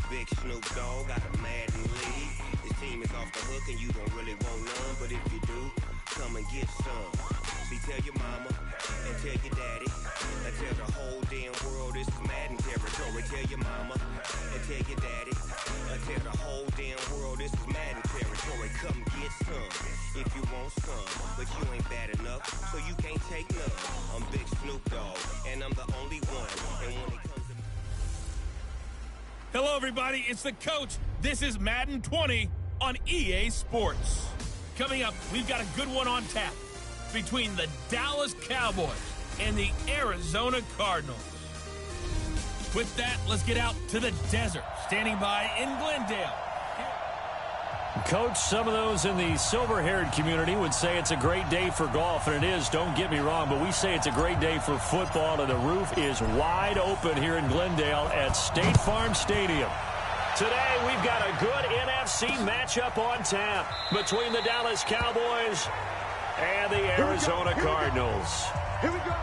Big Snoop Dogg got a Madden league. This team is off the hook and you don't really want none, but if you do, come and get some. See, tell your mama and tell your daddy and tell the whole damn world this is Madden territory. Tell your mama and tell your daddy and tell the whole damn world this is Madden territory. Come get some if you want some, but you ain't bad enough, so you can't take none. I'm Big Snoop Dogg and I'm the only one. And when it comes to Hello, everybody. It's the coach. This is Madden 20 on EA Sports. Coming up, we've got a good one on tap between the Dallas Cowboys and the Arizona Cardinals. With that, let's get out to the desert. Standing by in Glendale. Coach, some of those in the silver-haired community would say it's a great day for golf, and it is, don't get me wrong, but we say it's a great day for football, and the roof is wide open here in Glendale at State Farm Stadium. Today, we've got a good NFC matchup on tap between the Dallas Cowboys and the Arizona Cardinals. Here we go.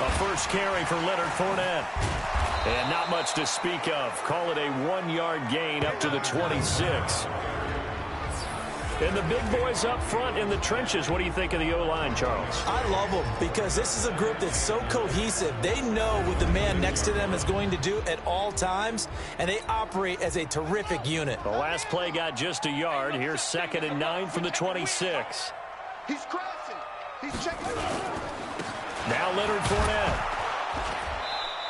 A first carry for Leonard Fournette. And not much to speak of. Call it a 1-yard gain up to the 26. And the big boys up front in the trenches. What do you think of the O-line, Charles? I love them because this is a group that's so cohesive. They know what the man next to them is going to do at all times, and they operate as a terrific unit. The last play got just a yard. Here's 2nd and 9 from the 26. He's crossing. He's checking it out. Now Leonard Fournette.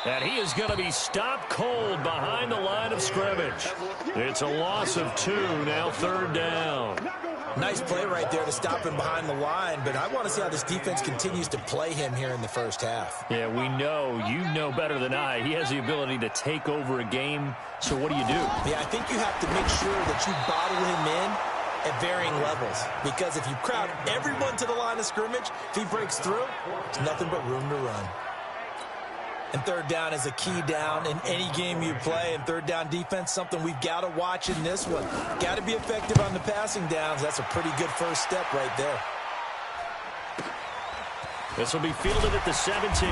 And he is going to be stopped cold behind the line of scrimmage. It's a loss of 2, now 3rd down. Nice play right there to stop him behind the line, but I want to see how this defense continues to play him here in the first half. Yeah, we know, you know better than I, he has the ability to take over a game, so what do you do? Yeah, I think you have to make sure that you bottle him in at varying levels, because if you crowd everyone to the line of scrimmage, if he breaks through, there's nothing but room to run. And 3rd down is a key down in any game you play, and 3rd down defense, something we've got to watch in this one. Got to be effective on the passing downs. That's a pretty good first step right there. This will be fielded at the 17.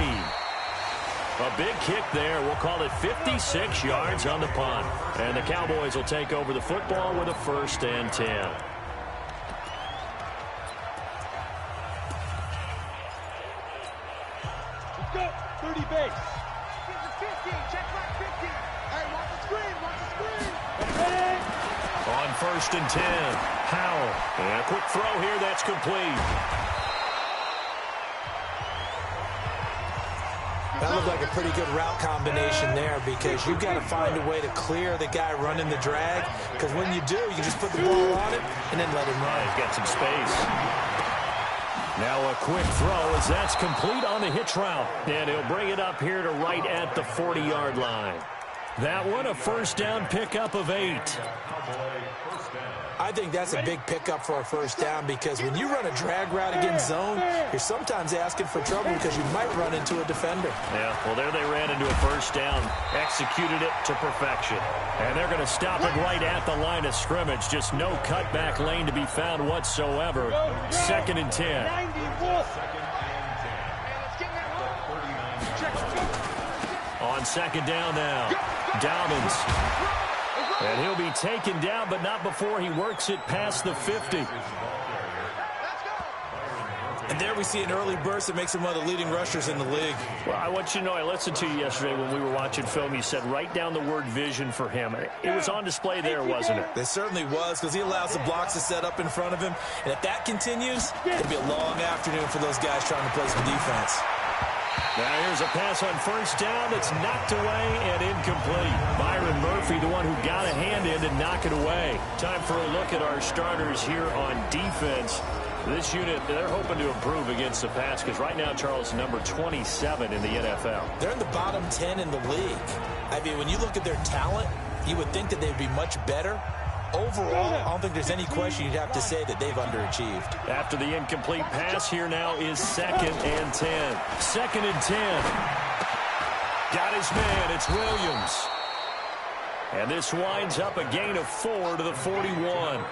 A big kick there. We'll call it 56 yards on the punt. And the Cowboys will take over the football with a 1st and 10. Let's go. 30 base. 50. Check back 50. Hey, watch the screen. Watch the screen. Ready? On 1st and 10. Howell. And a quick throw here. That's complete. That looked like a pretty good route combination there, because you've got to find a way to clear the guy running the drag, because when you do, you can just put the ball on it and then let him run. Yeah, he's got some space. Now a quick throw as that's complete on the hitch route. And he'll bring it up here to right at the 40-yard line. That one a 1st down pickup of 8. I think that's a big pickup for a 1st down, because when you run a drag route against zone, you're sometimes asking for trouble because you might run into a defender. Yeah, well, there they ran into a 1st down, executed it to perfection. And they're going to stop it right at the line of scrimmage. Just no cutback lane to be found whatsoever. 2nd and 10. On 2nd down now, Dobbins. And he'll be taken down, but not before he works it past the 50. And there we see an early burst that makes him one of the leading rushers in the league. Well, I want you to know, I listened to you yesterday when we were watching film. You said write down the word vision for him. It was on display there, wasn't it? It certainly was, because he allows the blocks to set up in front of him. And if that continues, it'll be a long afternoon for those guys trying to play some defense. Now here's a pass on 1st down that's knocked away and incomplete. Byron Murphy, the one who got a hand in to knock it away. Time for a look at our starters here on defense. This unit, they're hoping to improve against the pass, because right now, Charles, number 27 in the NFL. They're in the bottom 10 in the league. I mean, when you look at their talent, you would think that they'd be much better. overall, I don't think there's any question you'd have to say that they've underachieved. After the incomplete pass, here now is 2nd and 10. 2nd and 10. Got his man. It's Williams. And this winds up a gain of 4 to the 41.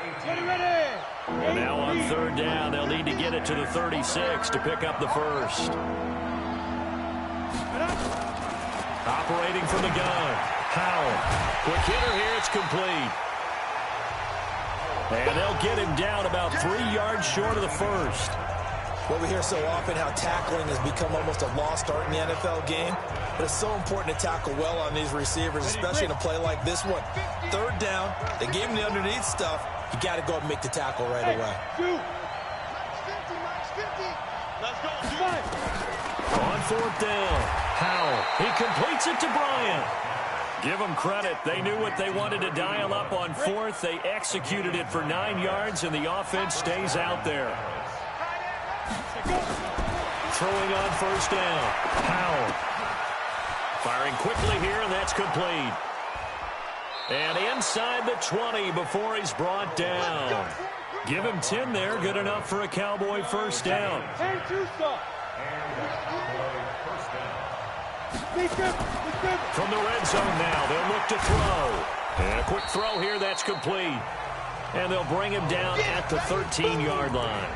And now on 3rd down, they'll need to get it to the 36 to pick up the first. Operating from the gun. Howell. Quick hitter here. It's complete. And they'll get him down about 3 yards short of the first. Well, we hear so often how tackling has become almost a lost art in the NFL game. But it's so important to tackle well on these receivers, especially in a play like this one. 3rd down, they gave him the underneath stuff. You got to go and make the tackle right away. On 4th down, Howell. He completes it to Bryant. Give them credit. They knew what they wanted to dial up on 4th. They executed it for 9 yards, and the offense stays out there. Throwing on 1st down, Howell. Firing quickly here, and that's complete. And inside the 20 before he's brought down. Give him 10 there. Good enough for a Cowboy 1st down. From the red zone now, they'll look to throw. And a quick throw here, that's complete. And they'll bring him down at the 13-yard line.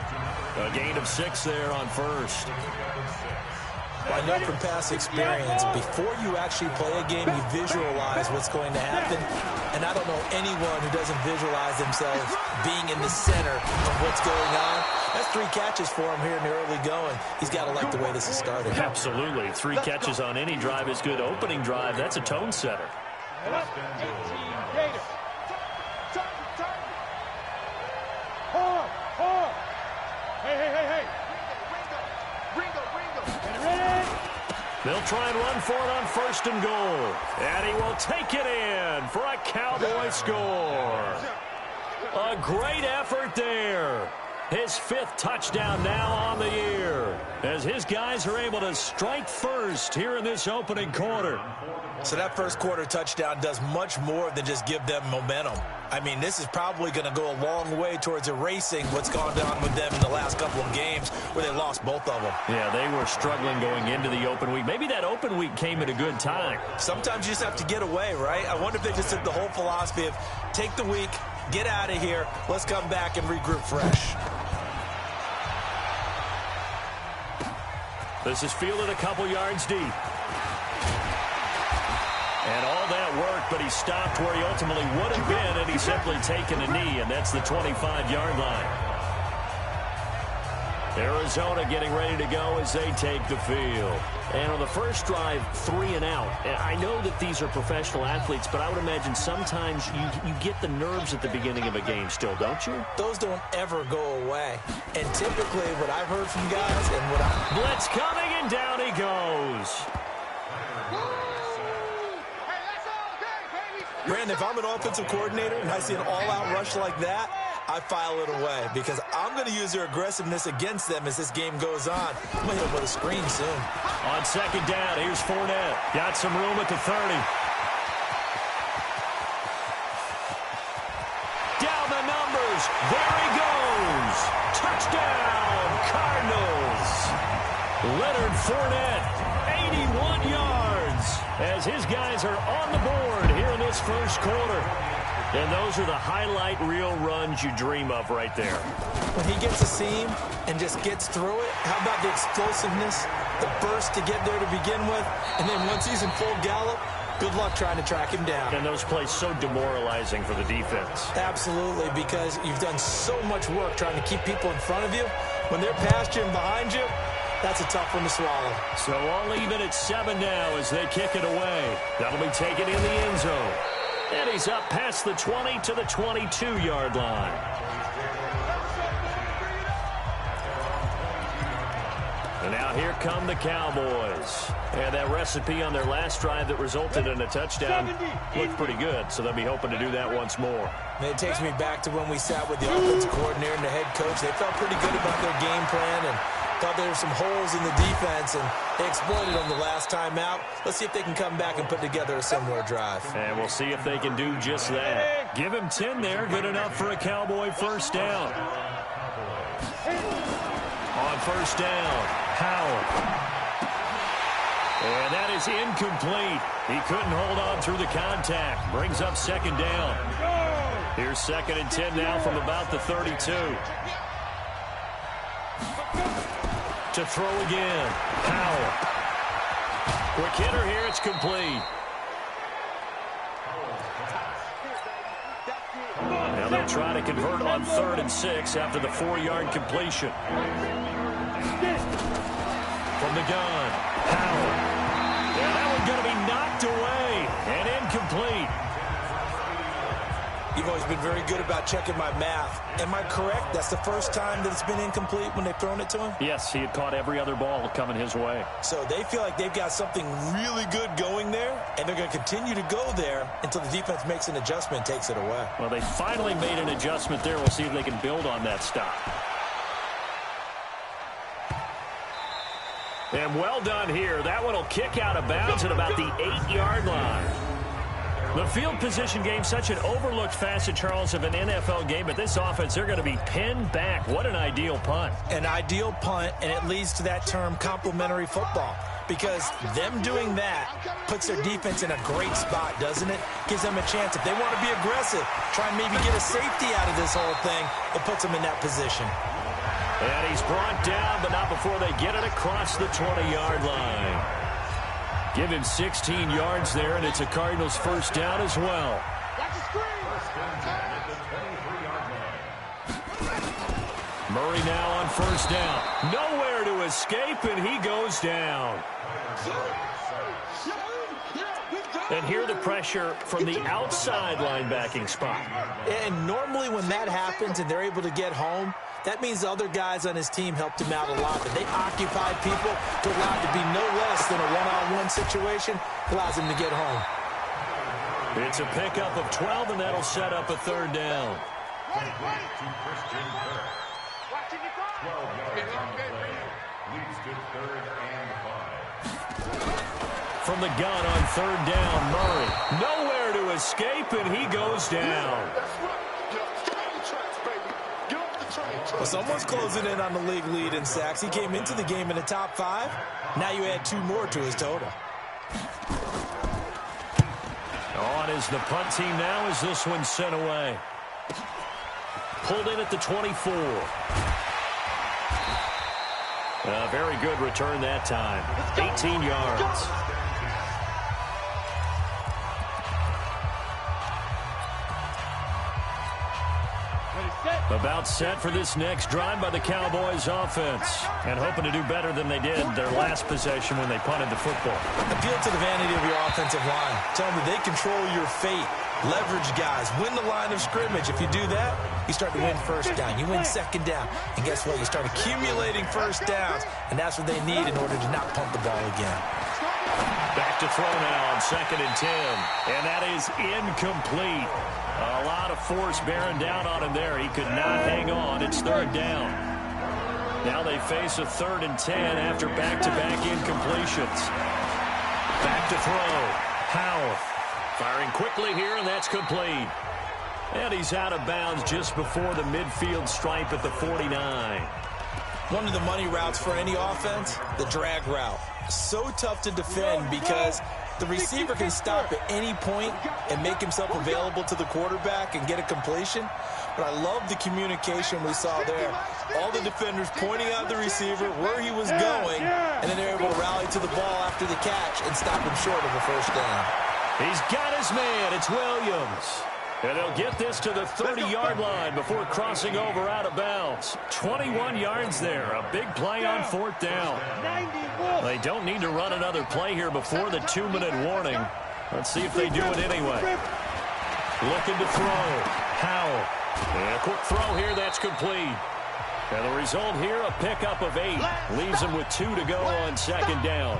A gain of 6 there on 1st. I know from past experience, before you actually play a game, you visualize what's going to happen. And I don't know anyone who doesn't visualize themselves being in the center of what's going on. That's 3 catches for him here in the early going. He's got to like the way this is started. Absolutely. 3 catches on any drive is good. Opening drive, that's a tone setter. They'll try and run for it on 1st and goal. And he will take it in for a Cowboy score. A great effort there. His 5th touchdown now on the year, as his guys are able to strike first here in this opening quarter. So that first quarter touchdown does much more than just give them momentum. I mean, this is probably going to go a long way towards erasing what's gone down with them in the last couple of games where they lost both of them. Yeah, they were struggling going into the open week. Maybe that open week came at a good time. Sometimes you just have to get away, right? I wonder if they just took the whole philosophy of take the week, get out of here, let's come back and regroup fresh. This is fielded a couple yards deep. And all that work, but he stopped where he ultimately would have been, and he's simply taken a knee, and that's the 25-yard line. Arizona getting ready to go as they take the field. And on the first drive, 3 and out. And I know that these are professional athletes, but I would imagine sometimes you get the nerves at the beginning of a game still, don't you? Those don't ever go away. And typically what I've heard from guys and what I... Blitz coming, and down he goes. Brandon, if I'm an offensive coordinator and I see an all-out rush like that, I file it away because I'm going to use their aggressiveness against them as this game goes on. I'm going to hit them with a screen soon. On 2nd down, here's Fournette. Got some room at the 30. Down the numbers. There he goes. Touchdown, Cardinals. Leonard Fournette, 81 yards, as his guys are on the board here in this first quarter. And those are the highlight reel runs you dream of right there. When he gets a seam and just gets through it, how about the explosiveness, the burst to get there to begin with, and then once he's in full gallop, good luck trying to track him down. And those plays so demoralizing for the defense. Absolutely, because you've done so much work trying to keep people in front of you. When they're past you and behind you, that's a tough one to swallow. So all even at 7 now as they kick it away. That'll be taken in the end zone. And he's up past the 20 to the 22-yard line. And now here come the Cowboys. And that recipe on their last drive that resulted in a touchdown looked pretty good, so they'll be hoping to do that once more. And it takes me back to when we sat with the offensive coordinator and the head coach. They felt pretty good about their game plan, and Thought there were some holes in the defense, and they exploited them the last time out. Let's see if they can come back and put together a similar drive. And we'll see if they can do just that. Give him 10 there. Good enough for a Cowboy first down. On first down, Howell. And that is incomplete. He couldn't hold on through the contact. Brings up second down. Here's 2nd and 10 now from about the 32. To throw again, Howell. Quick hitter here, it's complete. Now they'll try to convert on 3rd and 6 after the 4-yard completion. From the gun, Howell. Yeah, that one's going to be knocked away and incomplete. You've always been very good about checking my math. Am I correct? That's the first time that it's been incomplete when they've thrown it to him? Yes, he had caught every other ball coming his way. So they feel like they've got something really good going there, and they're going to continue to go there until the defense makes an adjustment and takes it away. Well, they finally made an adjustment there. We'll see if they can build on that stop. And well done here. That one will kick out of bounds at about the 8-yard line. The field position game, such an overlooked facet, Charles, of an NFL game. But this offense, they're going to be pinned back. What an ideal punt. An ideal punt, and it leads to that term complementary football. Because them doing that puts their defense in a great spot, doesn't it? Gives them a chance. If they want to be aggressive, try and maybe get a safety out of this whole thing, it puts them in that position. And he's brought down, but not before they get it across the 20-yard line. Give him 16 yards there, and it's a Cardinals first down as well. Murray now on first down. Nowhere to escape, and he goes down. And here the pressure from the outside linebacking spot. And normally when that happens and they're able to get home, that means the other guys on his team helped him out a lot. But they occupy people to allow it to be no less than a one-on-one situation. Allows him to get home. It's a pickup of 12, and that'll set up a third down. From the gun on third down, Murray. Nowhere to escape, and he goes down. Well, someone's closing in on the league lead in sacks. He came into the game in the top 5. Now you add 2 more to his total. On is the punt team now as this one's sent away. Pulled in at the 24. A very good return that time. 18 yards. About set for this next drive by the Cowboys offense. And hoping to do better than they did their last possession when they punted the football. Appeal to the vanity of your offensive line. Tell them that they control your fate. Leverage guys. Win the line of scrimmage. If you do that, you start to win first down. You win second down. And guess what? You start accumulating first downs. And that's what they need in order to not punt the ball again. Back to throw now on 2nd and 10. And that is incomplete. A lot of force bearing down on him there. He could not hang on. It's third down. Now they face a 3rd and 10 after back-to-back incompletions. Back to throw. Howell firing quickly here, and that's complete. And he's out of bounds just before the midfield stripe at the 49. One of the money routes for any offense, the drag route. So tough to defend because the receiver can stop at any point and make himself available to the quarterback and get a completion. But I love the communication we saw there. All the defenders pointing out the receiver, where he was going, and then they're able to rally to the ball after the catch and stop him short of a first down. He's got his man. It's Williams. And they'll get this to the 30-yard line before crossing over out of bounds. 21 yards there. A big play on 4th down. They don't need to run another play here before the 2-minute warning. Let's see if they do it anyway. Looking to throw. Howell. And a quick throw here. That's complete. And the result here, a pickup of 8. Leaves them with 2 to go on 2nd down.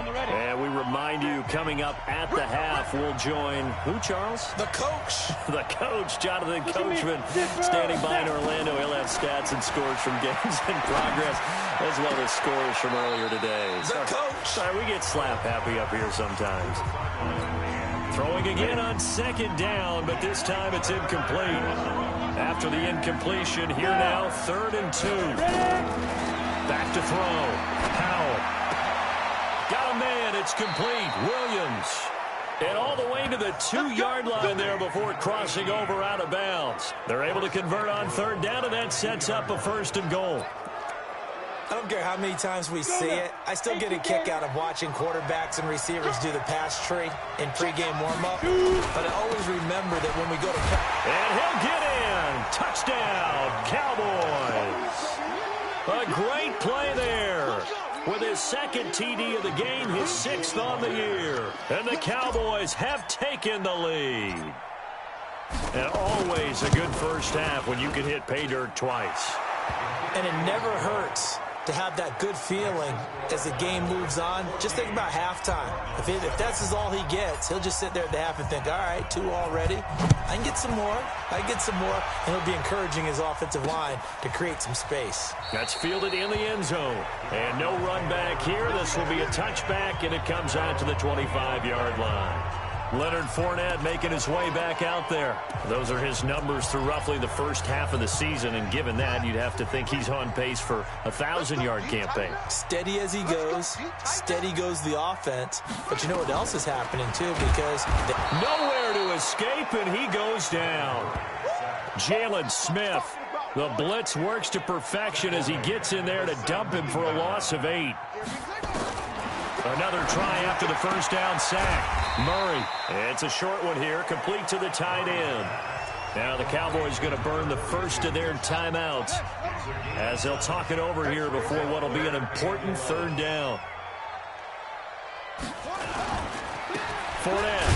And we remind you, coming up at the half, we'll join who, Charles? The coach. The coach, Jonathan Coachman, standing by in Orlando. He'll have stats and scores from games in progress, as well as scores from earlier today. The coach. Sorry, we get slap happy up here sometimes. Throwing again on second down, but this time it's incomplete. After the incompletion, here now, 3rd and 2. Back to throw. Howell. Got a man. It's complete. Williams. And all the way to the 2-yard line there before crossing over out of bounds. They're able to convert on 3rd down, and that sets up a 1st and goal. I don't care how many times we see it. I still get a kick out of watching quarterbacks and receivers do the pass tree in pregame warm-up. But I always remember that when we go to... And he'll get in. Touchdown, Cowboys. A great play there. With his 2nd TD of the game, his 6th on the year. And the Cowboys have taken the lead. And always a good first half when you can hit pay dirt twice. And it never hurts to have that good feeling as the game moves on. Just think about halftime. If that's all he gets, he'll just sit there at the half and think, all right, 2 already. I can get some more. I can get some more. And he'll be encouraging his offensive line to create some space. That's fielded in the end zone. And no run back here. This will be a touchback, and it comes out to the 25-yard line. Leonard Fournette making his way back out there. Those are his numbers through roughly the first half of the season, and given that, you'd have to think he's on pace for a 1,000-yard campaign. Steady as he goes, steady goes the offense. But you know what else is happening, too, because... Nowhere to escape, and he goes down. Jalen Smith. The blitz works to perfection as he gets in there to dump him for a loss of 8. Another try after the first down sack. Murray. It's a short one here, complete to the tight end. Now the Cowboys going to burn the first of their timeouts as they'll talk it over here before what will be an important 3rd down. Fournette.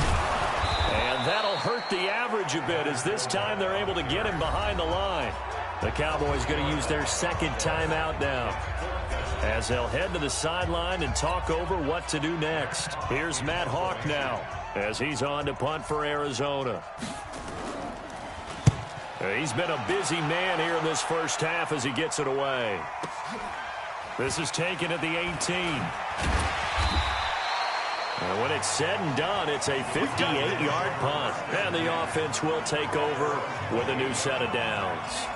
And that'll hurt the average a bit as this time they're able to get him behind the line. The Cowboys going to use their 2nd timeout now, as they'll head to the sideline and talk over what to do next. Here's Matt Hawk now as he's on to punt for Arizona. He's been a busy man here in this first half as he gets it away. This is taken at the 18. And when it's said and done, it's a 58-yard punt. And the offense will take over with a new set of downs.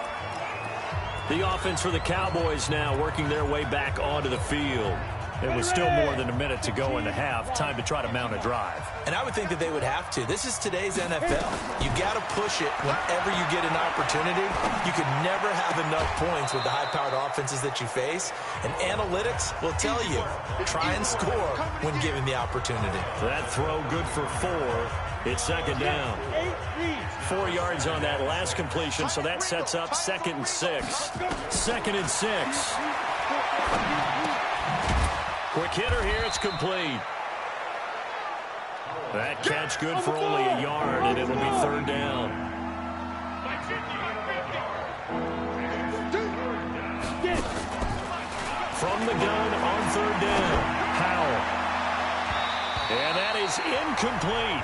The offense for the Cowboys now working their way back onto the field. It was still more than a minute to go in the half. Time to try to mount a drive. And I would think that they would have to. This is today's NFL. You got to push it whenever you get an opportunity. You can never have enough points with the high-powered offenses that you face. And analytics will tell you, try and score when given the opportunity. That throw good for 4. It's 2nd down. 4 yards on that last completion, so that sets up 2nd and 6. 2nd and 6. Quick hitter here, it's complete. That catch good for only a yard, and it'll be 3rd down. From the gun on 3rd down, Howell. And that is incomplete.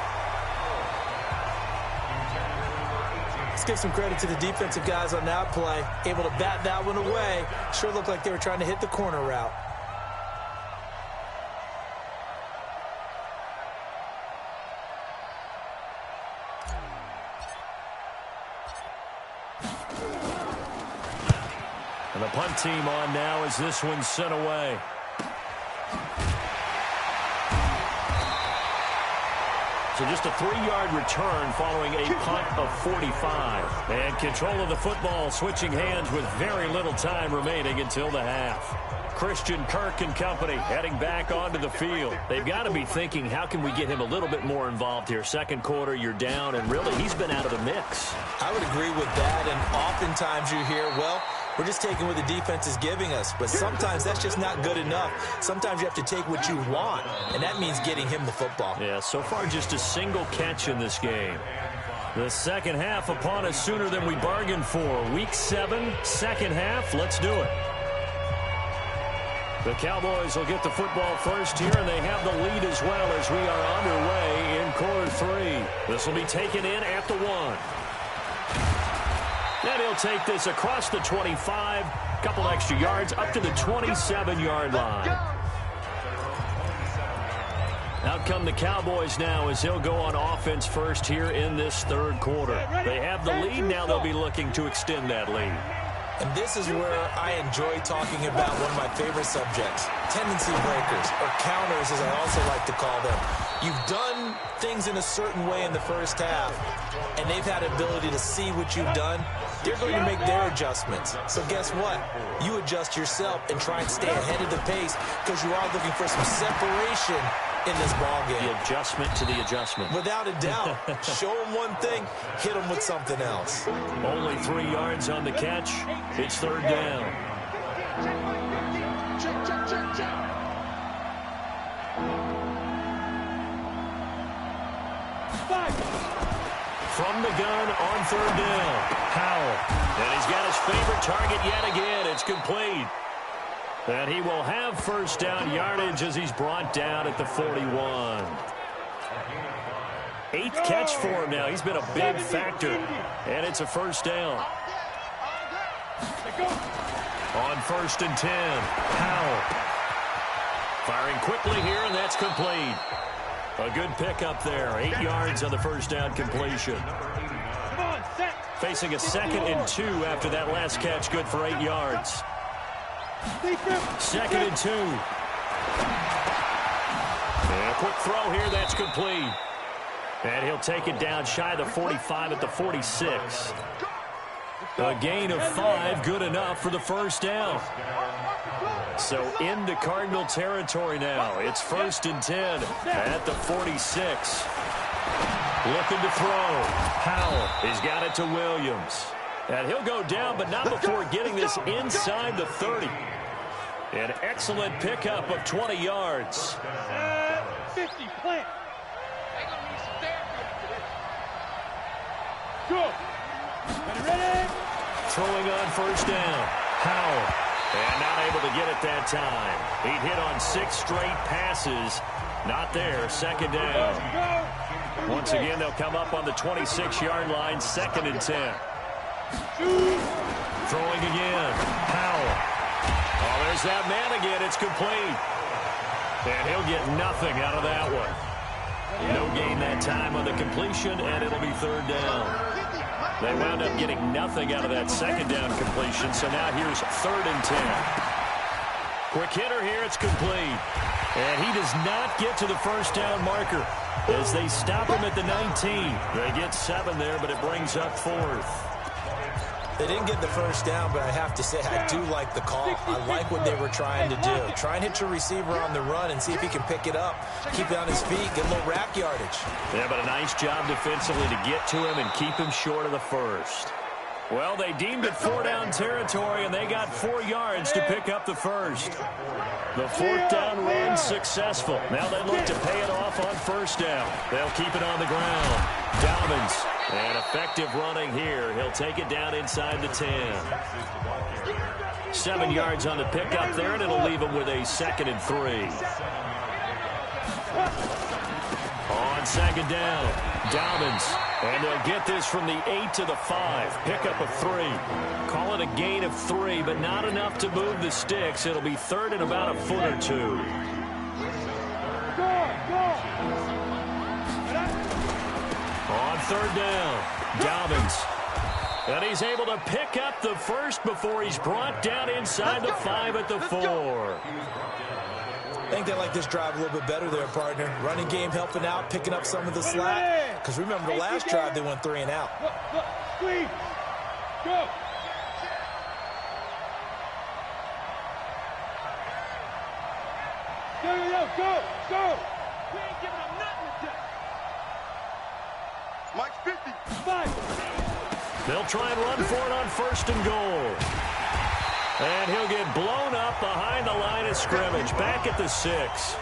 Let's give some credit to the defensive guys on that play. Able to bat that one away. Sure looked like they were trying to hit the corner route. And the punt team on now as this one's sent away. So just a 3-yard return following a punt of 45. And control of the football switching hands with very little time remaining until the half. Christian Kirk and company heading back onto the field. They've got to be thinking, how can we get him a little bit more involved here? 2nd quarter, you're down, and really he's been out of the mix. I would agree with that, and oftentimes you hear, well, we're just taking what the defense is giving us. But sometimes that's just not good enough. Sometimes you have to take what you want, and that means getting him the football. Yeah, so far just a single catch in this game. The second half upon us sooner than we bargained for. Week 7, second half, let's do it. The Cowboys will get the football first here, and they have the lead as well as we are underway in quarter 3. This will be taken in at the 1. And he'll take this across the 25, couple extra yards up to the 27-yard line. Out come the Cowboys now as he'll go on offense first here in this third quarter. They have the lead. Now they'll be looking to extend that lead. And this is where I enjoy talking about one of my favorite subjects, tendency breakers, or counters as I also like to call them. You've done things in a certain way in the first half, and they've had ability to see what you've done. They're going to make their adjustments. So guess what? You adjust yourself and try and stay ahead of the pace because you are looking for some separation in this ballgame. The adjustment to the adjustment. Without a doubt. Show them one thing, hit them with something else. Only 3 yards on the catch. It's third down. From the gun on third down. Howell. And he's got his favorite target yet again. It's complete. And he will have first down yardage as he's brought down at the 41. 8th catch for him now. He's been a big factor. And it's a first down. On 1st and 10, Howell. Firing quickly here, and that's complete. A good pickup there. 8 yards on the first down completion. Facing a 2nd and 2 after that last catch. Good for 8 yards. 2nd and 2. And a quick throw here. That's complete. And he'll take it down shy of the 45 at the 46. A gain of 5, good enough for the first down. So into Cardinal territory now. It's 1st and 10 at the 46. Looking to throw. Howell, he's got it to Williams. And he'll go down, but not before getting this inside the 30. An excellent pickup of 20 yards. 50, plant. Go. Ready? Throwing on first down. Howell. And not able to get it that time. He hit on 6 straight passes. Not there. 2nd down. Once again, they'll come up on the 26-yard line. 2nd and 10. Throwing again. Howell. Oh, there's that man again. It's complete. And he'll get nothing out of that one. No gain that time on the completion, and it'll be 3rd down. They wound up getting nothing out of that 2nd down completion, so now here's 3rd and 10. Quick hitter here, it's complete. And he does not get to the first down marker as they stop him at the 19. They get 7 there, but it brings up 4th. They didn't get the first down, but I have to say I do like the call. I like what they were trying to do. Try and hit your receiver on the run and see if he can pick it up. Keep it on his feet, get a little rack yardage. Yeah, but a nice job defensively to get to him and keep him short of the first. Well, they deemed it 4-down territory, and they got 4 yards to pick up the first. The 4th down run successful. Now they look to pay it off on first down. They'll keep it on the ground. Dobbins. And effective running here. He'll take it down inside the 10. 7 yards on the pickup there, and it'll leave him with a 2nd and 3. On 2nd down, Dobbins. And they'll get this from the 8 to the 5. Pickup of 3. Call it a gain of 3, but not enough to move the sticks. It'll be 3rd and about a foot or 2. On 3rd down, Dobbins. And he's able to pick up the first before he's brought down inside the 5 at the 4. I think they like this drive a little bit better there, partner. Running game helping out, picking up some of the slack. Because remember, the last drive they went 3 and out. Squeeze. Go. Go. We ain't giving them nothing today. Mike's 50. 5. They'll try and run for it on 1st and goal. And he'll get blown up behind the line of scrimmage. Back at the 6.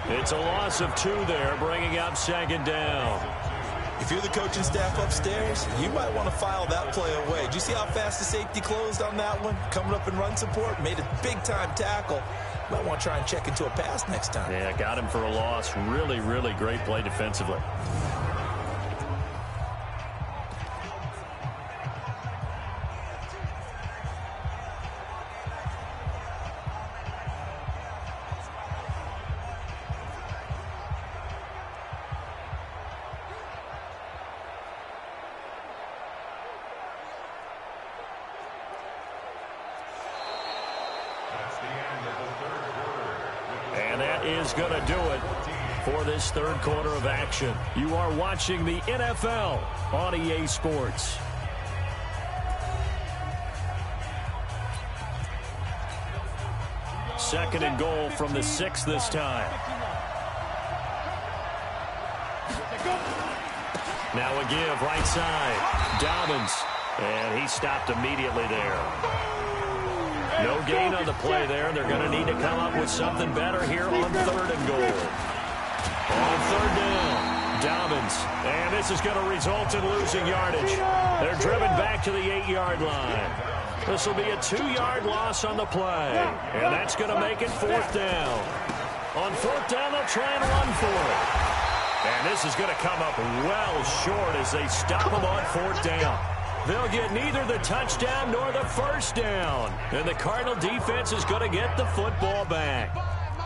It's a loss of 2 there, bringing up 2nd down. If you're the coaching staff upstairs, you might want to file that play away. Did you see how fast the safety closed on that one? Coming up in run support, made a big-time tackle. Might want to try and check into a pass next time. Yeah, got him for a loss. Really, really great play defensively. And that is going to do it for this third quarter of action. You are watching the NFL on EA Sports. Second and goal from the 6 this time. Now a give right side. Dobbins. And he stopped immediately there. No gain on the play there. They're going to need to come up with something better here on third and goal. On third down, Dobbins. And this is going to result in losing yardage. They're driven back to the 8-yard line. This will be a 2-yard loss on the play. And that's going to make it fourth down. On fourth down, they'll try and run for it. And this is going to come up well short as they stop him on fourth down. They'll get neither the touchdown nor the first down. And the Cardinal defense is going to get the football back.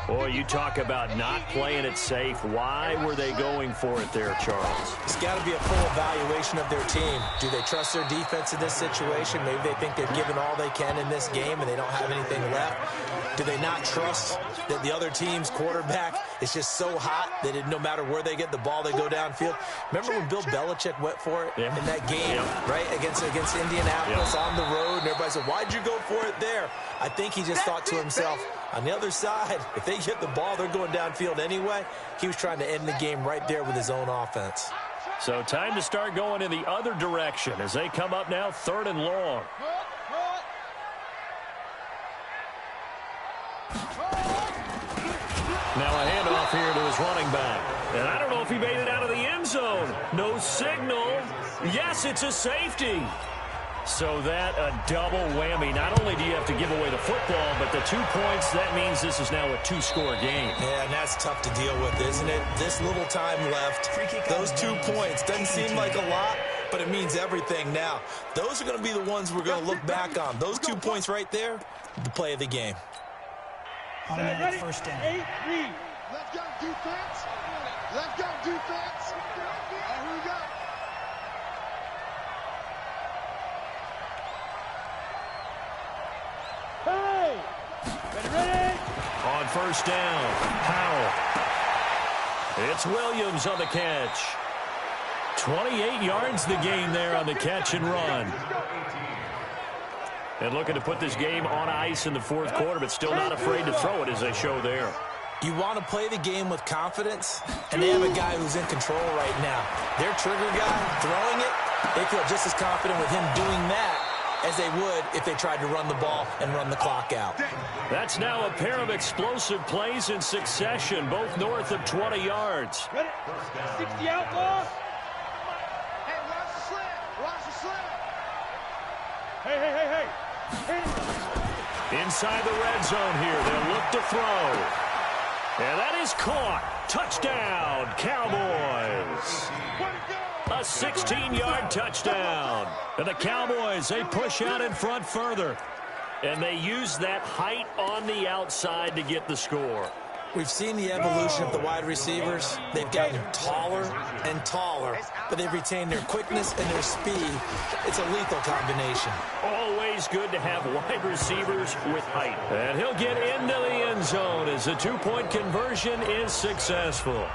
Boy, you talk about not playing it safe. Why were they going for it there, Charles? It's got to be a full evaluation of their team. Do they trust their defense in this situation? Maybe they think they've given all they can in this game and they don't have anything left. Do they not trust that the other team's quarterback is just so hot that no matter where they get the ball, they go downfield? Remember when Bill Belichick went for it in that game, right, against Indianapolis on the road, and everybody said, why'd you go for it there? I think he just thought to himself, on the other side, if they get the ball, they're going downfield anyway. He was trying to end the game right there with his own offense. So time to start going in the other direction as they come up now third and long. Now a handoff here to his running back. And I don't know if he made it out of the end zone. No signal. Yes, it's a safety. So that a double whammy. Not only do you have to give away the football, but the 2 points, that means this is now a 2-score game. Yeah, and that's tough to deal with, isn't it? This little time left, those 2 points, doesn't seem like a lot, but it means everything now. Those are going to be the ones we're going to look back on. Those 2 points right there, the play of the game. Automatic first down. 8 read. Let's go defense. Let's go defense. Here we go. Hey! Ready? On first down, Powell. It's Williams on the catch. 28 yards the gain there on the catch and run. And looking to put this game on ice in the fourth quarter, but still not afraid to throw it as they show there. You want to play the game with confidence, and they have a guy who's in control right now. Their trigger guy throwing it, they feel just as confident with him doing that as they would if they tried to run the ball and run the clock out. That's now a pair of explosive plays in succession, both north of 20 yards. Ready? 60 outlaws. Hey, watch the slant. Watch the slant. Hey. Inside the red zone here, they'll look to throw. And that is caught. Touchdown, Cowboys. A 16-yard touchdown. And the Cowboys, they push out in front further. And they use that height on the outside to get the score. We've seen the evolution of the wide receivers. They've gotten taller and taller, but they've retained their quickness and their speed. It's a lethal combination. Always good to have wide receivers with height. And he'll get into the end zone as the 2-point conversion is successful.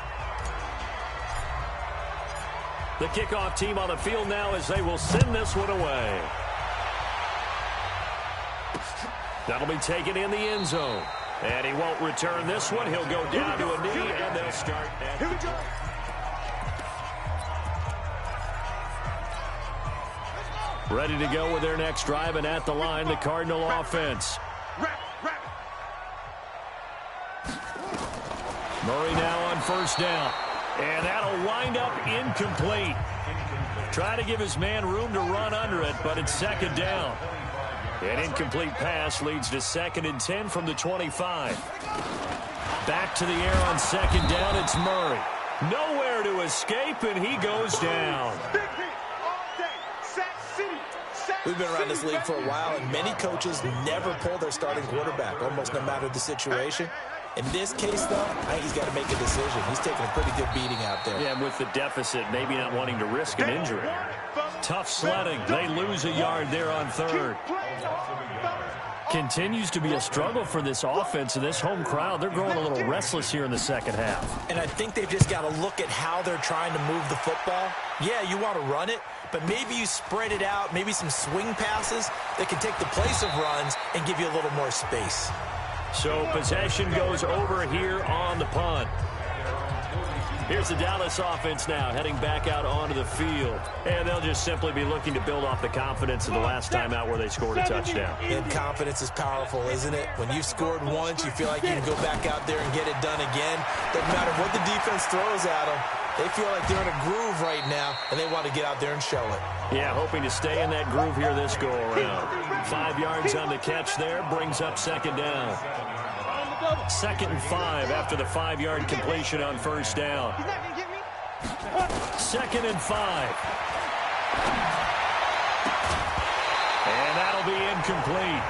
The kickoff team on the field now as they will send this one away. That'll be taken in the end zone. And he won't return this one. He'll go down to a knee, and they'll start at the top. Ready to go with their next drive, and at the line, the Cardinal offense. Murray now on first down. And that'll wind up incomplete. Trying to give his man room to run under it, but it's second down. An incomplete pass leads to 2nd and 10 from the 25. Back to the air on 2nd down. It's Murray. Nowhere to escape, and he goes down. We've been around this league for a while, and many coaches never pull their starting quarterback, almost no matter the situation. In this case, though, I think he's got to make a decision. He's taking a pretty good beating out there. Yeah, and with the deficit, maybe not wanting to risk an injury. Tough sledding. They lose a yard there on 3rd. Continues to be a struggle for this offense and this home crowd. They're growing a little restless here in the 2nd half. And I think they've just got to look at how they're trying to move the football. Yeah, you want to run it, but maybe you spread it out, maybe some swing passes that can take the place of runs and give you a little more space. So possession goes over here on the punt. Here's the Dallas offense now heading back out onto the field. And they'll just simply be looking to build off the confidence of the last time out where they scored a touchdown. And confidence is powerful, isn't it? When you've scored once, you feel like you can go back out there and get it done again. Doesn't matter what the defense throws at them. They feel like they're in a groove right now, and they want to get out there and show it. Yeah, hoping to stay in that groove here this go-around. 5 yards on the catch there, brings up 2nd down. 2nd and 5 after the 5-yard completion on 1st down. 2nd and 5. And that'll be incomplete.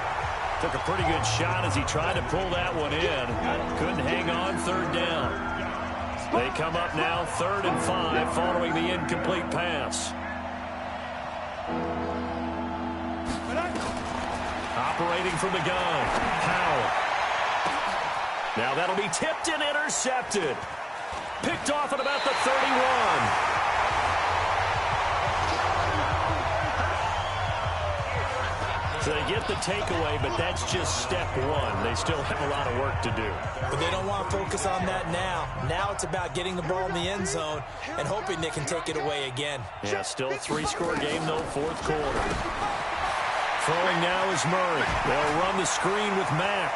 Took a pretty good shot as he tried to pull that one in. Couldn't hang on. 3rd down. They come up now 3rd and 5 following the incomplete pass. Operating from the gun, Powell. Now that'll be tipped and intercepted. Picked off at about the 31. So they get the takeaway, but that's just step one. They still have a lot of work to do. But they don't want to focus on that now. Now it's about getting the ball in the end zone and hoping they can take it away again. Yeah, still 3-score game, though, 4th quarter. Throwing now is Murray. They'll run the screen with Mack.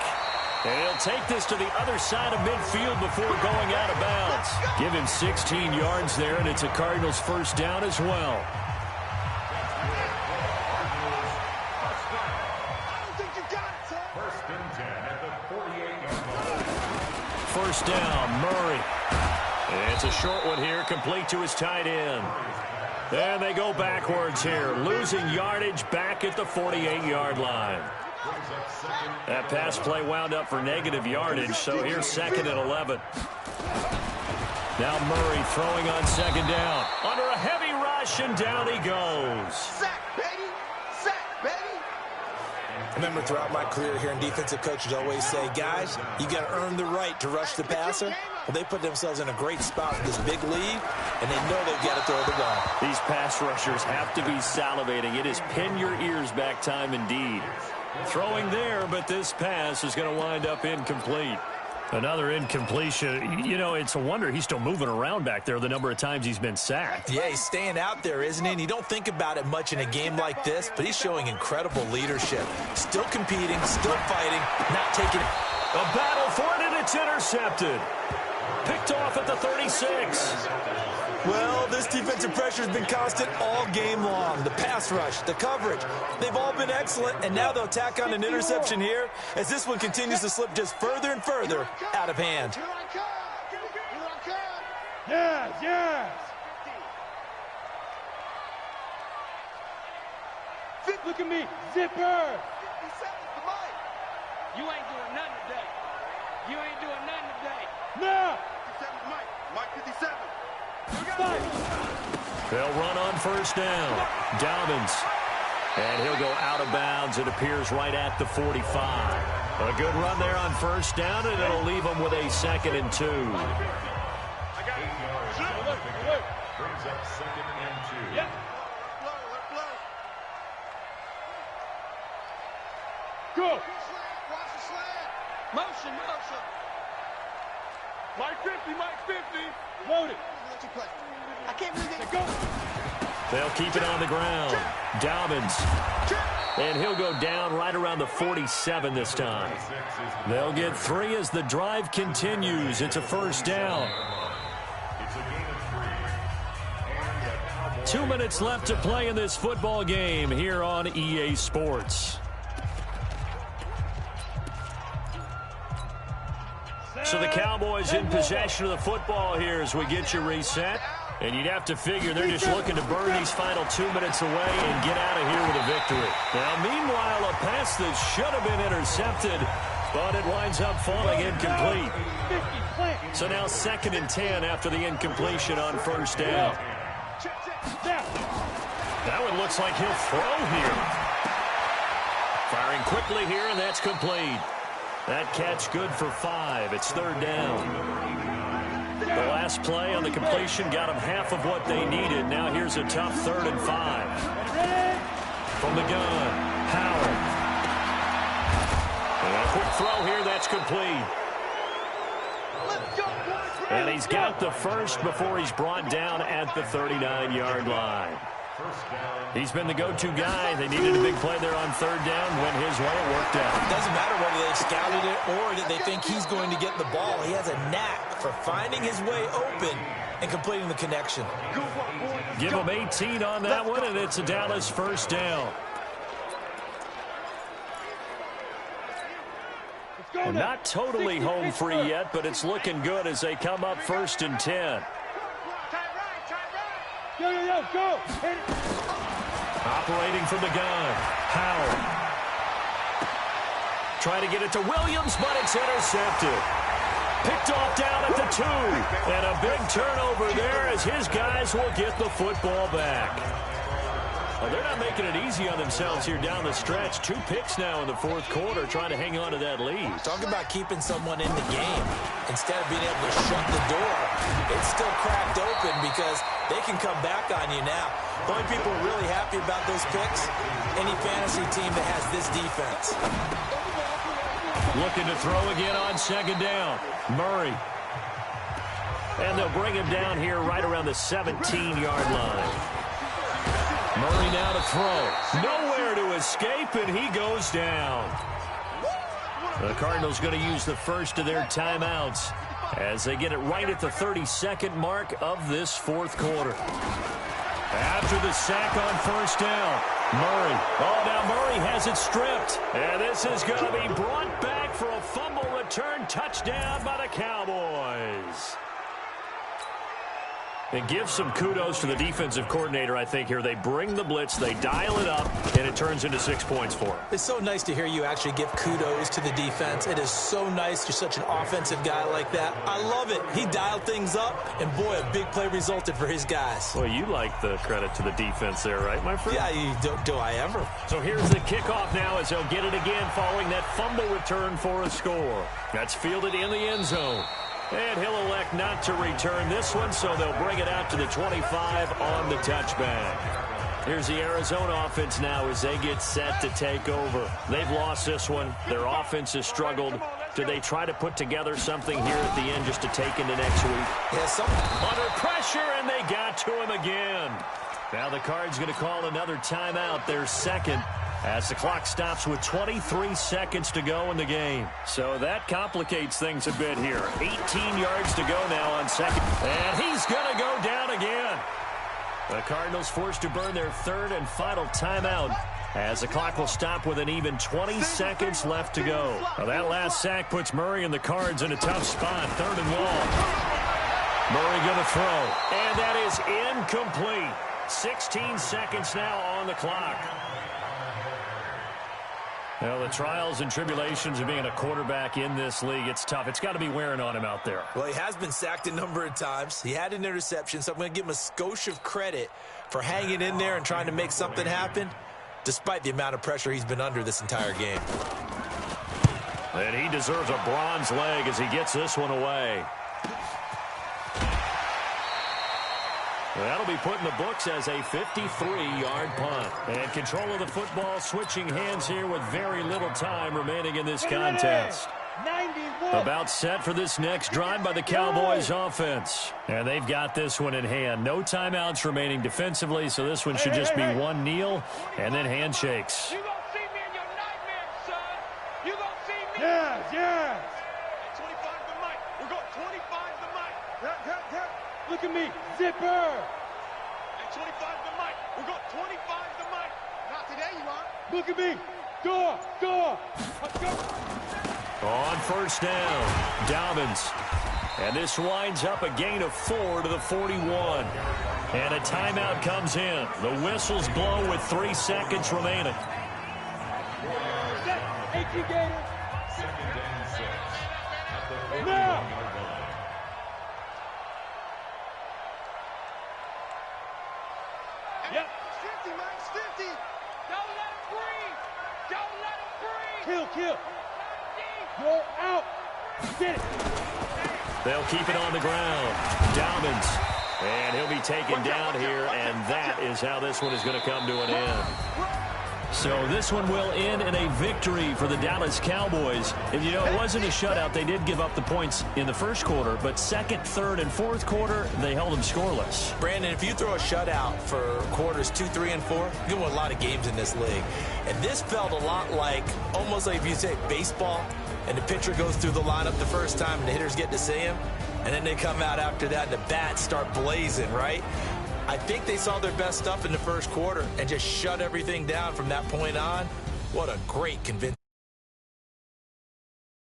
And he'll take this to the other side of midfield before going out of bounds. Give him 16 yards there, and it's a Cardinals 1st down as well. First down, Murray. And it's a short one here, complete to his tight end. And they go backwards here, losing yardage back at the 48-yard line. That pass play wound up for negative yardage, so here's 2nd and 11. Now Murray throwing on 2nd down. Under a heavy rush, and down he goes. Sack, baby! Sack, baby! I remember throughout my career hearing defensive coaches always say, guys, you got to earn the right to rush the passer. Well, they put themselves in a great spot with this big lead, and they know they've got to throw the ball. These pass rushers have to be salivating. It is pin your ears back time indeed. Throwing there, but this pass is going to wind up incomplete. Another incompletion. You know, it's a wonder he's still moving around back there the number of times he's been sacked. Yeah, he's staying out there, isn't he? And you don't think about it much in a game like this, but he's showing incredible leadership. Still competing, still fighting, not taking it. A battle for it, and it's intercepted. Picked off at the 36. Well, this defensive pressure has been constant all game long. The pass rush, the coverage, they've all been excellent, and now they'll tack on an interception here as this one continues to slip just further and further out of hand. Yes, yes! Look at me, zipper! You ain't doing nothing today. You ain't doing nothing today. No! 57's Mike. Mike 57. They'll run on 1st down. Dobbins. And he'll go out of bounds, it appears, right at the 45. A good run there on 1st down, and it'll leave them with a 2nd and 2. I got it. Brings up 2nd and 2. Yeah. Blow. Go! Watch the slant. Motion. Mike 50. Load it! I can't believe it. Go! They'll keep it on the ground. Dobbins. And he'll go down right around the 47 this time. They'll get 3 as the drive continues. It's a 1st down. 2 minutes left to play in this football game here on EA Sports. So the Cowboys in possession of the football here as we get you reset. And you'd have to figure they're just looking to burn these final 2 minutes away and get out of here with a victory. Now, meanwhile, a pass that should have been intercepted, but it winds up falling incomplete. So now 2nd and 10 after the incompletion on first down. That one looks like he'll throw here. Firing quickly here, and that's complete. That catch good for 5. It's 3rd down. The last play on the completion got them half of what they needed. Now here's a tough 3rd and 5. From the gun, Howard. And a quick throw here, that's complete. And he's got the first before he's brought down at the 39-yard line. He's been the go-to guy. They needed a big play there on 3rd down. Went his way. It worked out. It doesn't matter whether they've scouted it or that they think he's going to get the ball. He has a knack for finding his way open and completing the connection. Give him 18 on that one, and it's a Dallas first down. Well, not totally home free yet, but it's looking good as they come up 1st and 10. Go. Operating from the gun, Howard. Trying to get it to Williams, but it's intercepted. Picked off down at the 2. And a big turnover there as his guys will get the football back. Well, they're not making it easy on themselves here down the stretch. 2 picks now in the 4th quarter, trying to hang on to that lead. Talk about keeping someone in the game. Instead of being able to shut the door, it's still cracked open because they can come back on you now. The only people really happy about those picks, any fantasy team that has this defense. Looking to throw again on 2nd down. Murray. And they'll bring him down here right around the 17-yard line. Murray now to throw. Nowhere to escape, and he goes down. The Cardinals going to use the first of their timeouts as they get it right at the 32nd mark of this 4th quarter. After the sack on 1st down, Murray. Oh, now Murray has it stripped. And this is going to be brought back for a fumble return touchdown by the Cowboys. And give some kudos to the defensive coordinator, I think, here. They bring the blitz, they dial it up, and it turns into 6 points for them. It's so nice to hear you actually give kudos to the defense. It is so nice. You're such an offensive guy like that. I love it. He dialed things up, and boy, a big play resulted for his guys. Well, you like the credit to the defense there, right, my friend? Yeah, do I ever? So here's the kickoff now as they'll get it again following that fumble return for a score. That's fielded in the end zone. And he'll elect not to return this one, so they'll bring it out to the 25 on the touchback. Here's the Arizona offense now as they get set to take over. They've lost this one. Their offense has struggled. Do they try to put together something here at the end just to take into next week? Yeah, under pressure, and they got to him again. Now the Cards going to call another timeout, their 2nd. As the clock stops with 23 seconds to go in the game. So that complicates things a bit here. 18 yards to go now on 2nd. And he's going to go down again. The Cardinals forced to burn their 3rd and final timeout as the clock will stop with an even 20 seconds left to go. Now that last sack puts Murray and the Cards in a tough spot. 3rd and long. Murray going to throw. And that is incomplete. 16 seconds now on the clock. Well, the trials and tribulations of being a quarterback in this league, it's tough. It's got to be wearing on him out there. Well, he has been sacked a number of times. He had an interception, so I'm going to give him a skosh of credit for hanging in there and trying to make something happen, despite the amount of pressure he's been under this entire game. And he deserves a bronze leg as he gets this one away. That'll be put in the books as a 53-yard punt. And control of the football switching hands here with very little time remaining in this contest. About set for this next drive by the Cowboys offense. And they've got this one in hand. No timeouts remaining defensively, so this one should just be one kneel and then handshakes. You gonna see me in your nightmares, son. You gonna see me. Yes. At 25 the mic. We're going 25 the mic. Look at me. Zipper. At 25 the mic. We're going 25 the mic. Not today, you are. Look at me. Door. Let's go. On first down, Dobbins. And this winds up a gain of 4 to the 41. And a timeout comes in. The whistles blow with 3 seconds remaining. Now! Yep. 50, Mike, 50. Don't let him breathe. Don't let him breathe. Kill. Go out. Get it. They'll keep it on the ground. Dobbins. And he'll be taken down here, and that is how this one is going to come to an end. So this one will end in a victory for the Dallas Cowboys. And, you know, it wasn't a shutout. They did give up the points in the first quarter, but second, third, and fourth quarter, they held them scoreless. Brandon, if you throw a shutout for quarters 2, 3, and 4, you win a lot of games in this league. And this felt a lot like, almost like if you say baseball, and the pitcher goes through the lineup the first time, and the hitters get to see him, and then they come out after that, and the bats start blazing, right? I think they saw their best stuff in the first quarter and just shut everything down from that point on. What a great convincing